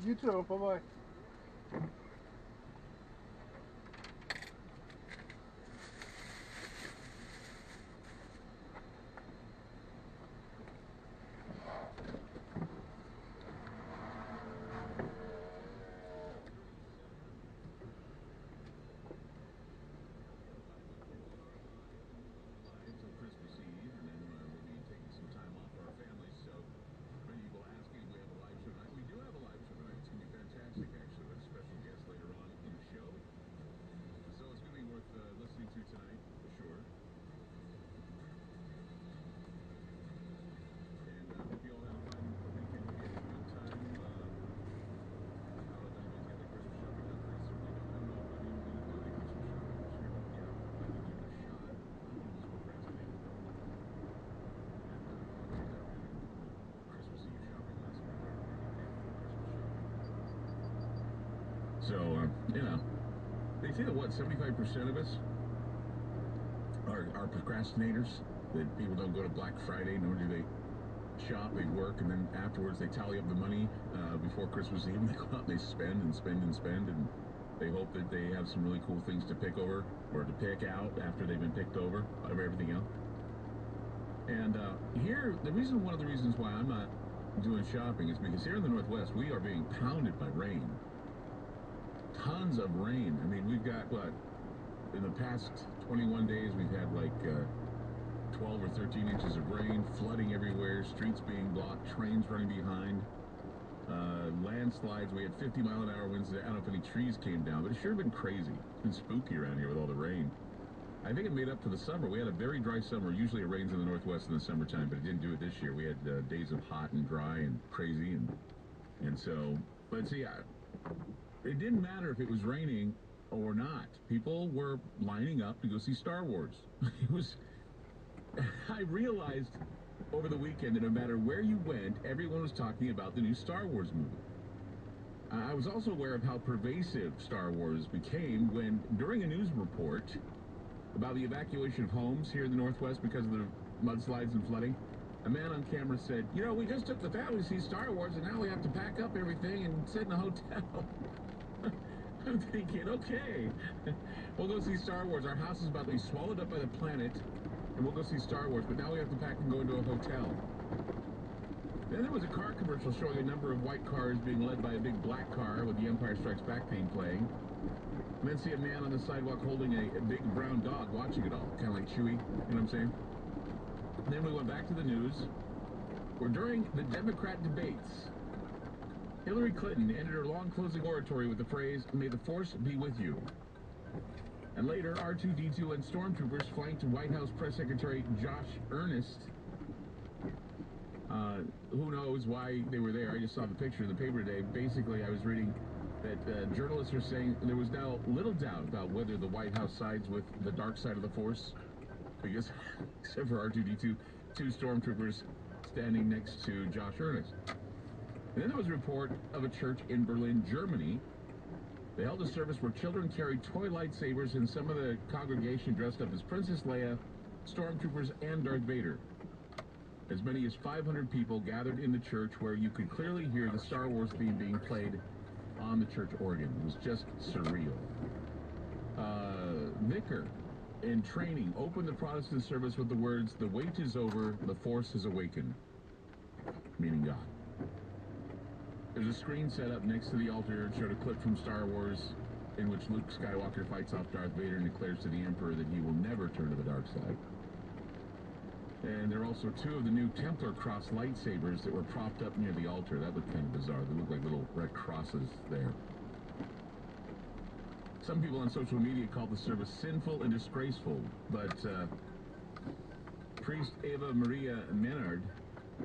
You too. Bye-bye. So, they say that, what, 75% of us are procrastinators, that people don't go to Black Friday, nor do they shop, they work, and then afterwards they tally up the money before Christmas Eve, and they go out and they spend and spend and spend, and they hope that they have some really cool things to pick over, or to pick out after they've been picked over, out of everything else. And here, one of the reasons why I'm not doing shopping is because here in the Northwest, we are being pounded by rain. Tons of rain. I mean, we've got, what, in the past 21 days, we've had like 12 or 13 inches of rain, flooding everywhere, streets being blocked, trains running behind, landslides. We had 50-mile-an-hour winds. I don't know if any trees came down, but it sure have been crazy. It's been spooky around here with all the rain. I think it made up for the summer. We had a very dry summer. Usually it rains in the Northwest in the summertime, but it didn't do it this year. We had days of hot and dry and crazy, and so, but see, it didn't matter if it was raining or not. People were lining up to go see Star Wars. I realized over the weekend that no matter where you went, everyone was talking about the new Star Wars movie. I was also aware of how pervasive Star Wars became when, during a news report about the evacuation of homes here in the Northwest because of the mudslides and flooding, a man on camera said, "You know, we just took the family to see Star Wars, and now we have to pack up everything and sit in a hotel." I'm thinking, okay, we'll go see Star Wars. Our house is about to be swallowed up by the planet, and we'll go see Star Wars, but now we have to pack and go into a hotel. Then there was a car commercial showing a number of white cars being led by a big black car with the Empire Strikes Back theme playing. And then see a man on the sidewalk holding a big brown dog watching it all, kind of like Chewie, you know what I'm saying? And then we went back to the news, where during the Democrat debates, Hillary Clinton ended her long closing oratory with the phrase, "May the Force be with you." And later, R2-D2 and stormtroopers flanked White House Press Secretary Josh Earnest. Who knows why they were there? I just saw the picture in the paper today. Basically, I was reading that journalists are saying there was now little doubt about whether the White House sides with the dark side of the Force, because except for R2-D2, two stormtroopers standing next to Josh Earnest. And then there was a report of a church in Berlin, Germany. They held a service where children carried toy lightsabers, and some of the congregation dressed up as Princess Leia, stormtroopers, and Darth Vader. As many as 500 people gathered in the church, where you could clearly hear the Star Wars theme being played on the church organ. It was just surreal. Vicar in training opened the Protestant service with the words, "The wait is over, the Force has awakened," meaning God. There's a screen set up next to the altar. It showed a clip from Star Wars in which Luke Skywalker fights off Darth Vader and declares to the Emperor that he will never turn to the dark side. And there are also two of the new Templar cross lightsabers that were propped up near the altar. That looked kind of bizarre. They look like little red crosses there. Some people on social media called the service sinful and disgraceful, but Priest Eva Maria Menard,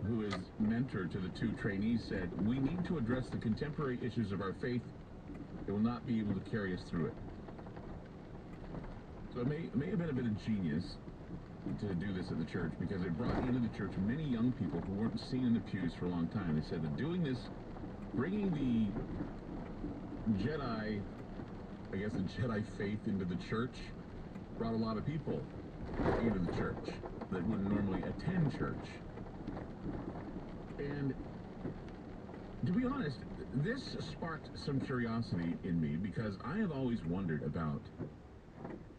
who is mentor to the two trainees, said, "We need to address the contemporary issues of our faith. It will not be able to carry us through it." So it may have been a bit of genius to do this at the church, because it brought into the church many young people who weren't seen in the pews for a long time. They said that doing this, bringing the Jedi, I guess the Jedi faith into the church, brought a lot of people into the church that wouldn't normally attend church. And To be honest, this sparked some curiosity in me because I have always wondered about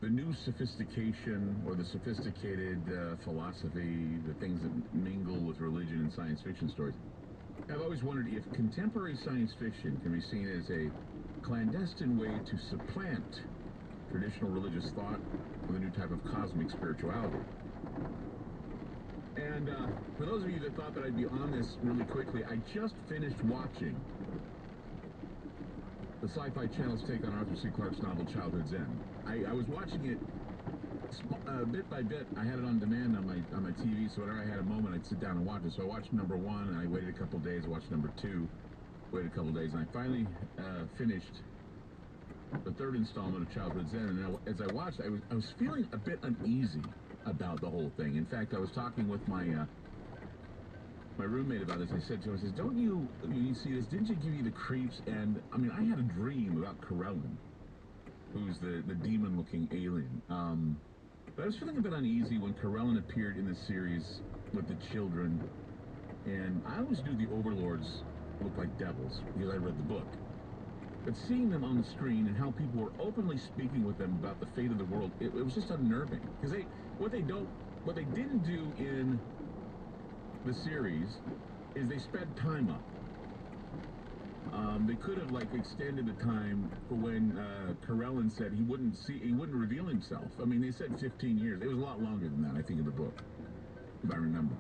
the new sophistication or the sophisticated philosophy, the things that mingle with religion and science fiction stories. I've always wondered if contemporary science fiction can be seen as a clandestine way to supplant traditional religious thought with a new type of cosmic spirituality. And for those of you that thought that I'd be on this really quickly, I just finished watching the Sci-Fi Channel's take on Arthur C. Clarke's novel Childhood's End. I was watching it bit by bit. I had it on demand on my TV, so whenever I had a moment, I'd sit down and watch it. So I watched number 1, and I waited a couple days, watched number 2, waited a couple days, and I finally finished the 3rd installment of Childhood's End. And as I watched, I was feeling a bit uneasy about the whole thing. In fact, I was talking with my roommate about this. I said to him, I says, don't you see this, didn't you give you the creeps? And, I mean, I had a dream about Corellin, who's the demon-looking alien. But I was feeling a bit uneasy when Corellin appeared in the series with the children. And I always knew the Overlords looked like devils because I read the book. But seeing them on the screen and how people were openly speaking with them about the fate of the world, it was just unnerving. Because what they didn't do in the series is they sped time up. They could have extended the time for when Corellin said he wouldn't reveal himself. I mean, they said 15 years. It was a lot longer than that, I think, in the book, if I remember.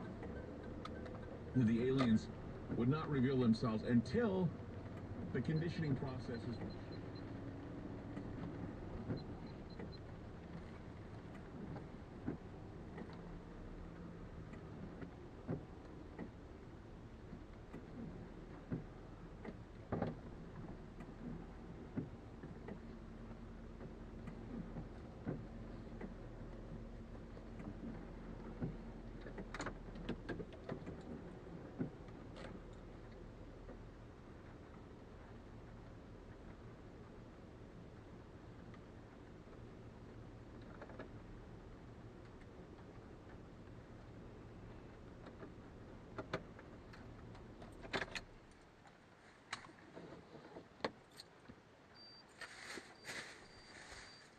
The aliens would not reveal themselves until the conditioning processes